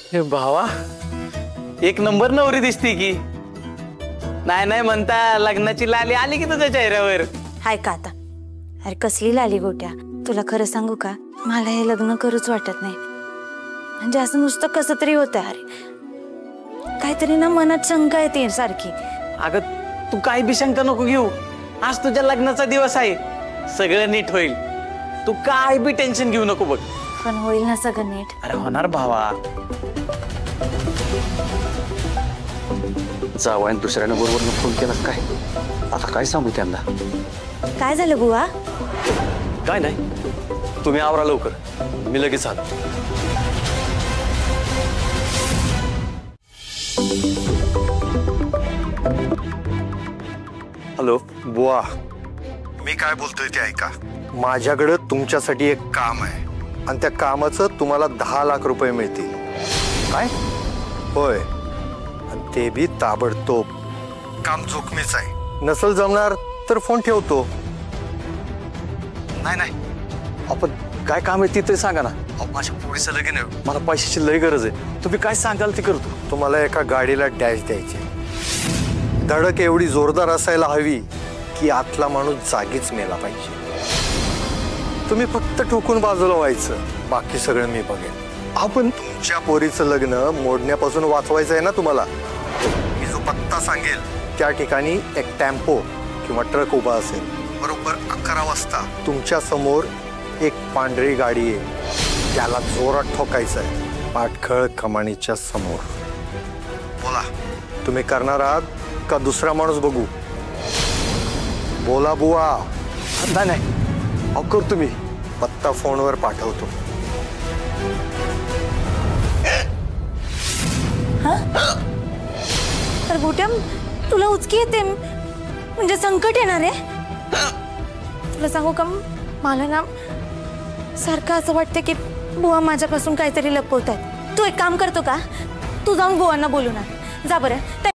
हे भावा, एक नंबर नवरी दिसती की. नाही नाही म्हणता लग्नाची लाली आली की तुझ्या चेहऱ्यावर. हाय का आता? अरे कसली लाली गोट्या, तुला खरं सांगू का, मला हे लग्न करूच वाटत नाही. म्हणजे असं नुसतं कसं तरी होतं. अरे काहीतरी ना मनात शंका येते सारखी. अगं तू काही बी शंका नको घेऊ. आज तुझ्या लग्नाचा दिवस आहे, सगळं नीट होईल. तू काय बी टेन्शन घेऊ नको बघ. पण होईल ना सगळं नीट? अरे होणार भावा. जावयान दुसऱ्या नंबरवरून फोन केला काय? आता काय सांगू त्यांना? काय झालं बुवा? काय नाही, तुम्ही आवरा लवकर, मी लगेच आलो. हॅलो बुवा, मी काय बोलतोय ते ऐका. माझ्याकडे तुमच्यासाठी एक काम आहे आणि त्या कामाचं तुम्हाला 10 लाख रुपये मिळतील. काय? होय, आणि ते बी ताबडतोब. काम जोखमीच आहे. नसल जमणार तर फोन ठेवतो. नाही नाही, आपण काय काम आहे ती तरी सांगा ना. माझ्या पोरीचं लगीन आहे, मला पैशाची लई गरज आहे. तुम्ही काय सांगाल ते करतो. तुम्हाला एका गाडीला डॅश द्यायचे. धडक एवढी जोरदार असायला हवी की आतला माणूस जागीच मेला पाहिजे. तुम्ही फक्त ठोकून बाजूला व्हायचं, बाकी सगळं मी बघेन. आपण तुमच्या पोरीचं लग्न मोडण्यापासून वाचवायचं आहे ना तुम्हाला. मी जो पत्ता सांगेल त्या ठिकाणी एक टेम्पो किंवा ट्रक उभा असेल. बरोबर 11 वाजता तुमच्या समोर एक पांढरी गाडी येईल. त्याला जोरात ठोकायचं आहे, पाठखळ कमानीच्या समोर. बोला, तुम्ही करणार आहात का दुसरा माणूस बघू? बोला बुवा. नाही नाही, अहो करतो मी. पत्ता फोनवर पाठवतो. तर गोट्या, तुला उचकी येते म्हणजे संकट येणार आहे. तुला सांगू का, मला ना सारखं असं वाटतं की बुवा माझ्यापासून काहीतरी लपवत आहेत. तू एक काम करतो का, तू जाऊन बुवांना बोलू ना. जा बरं.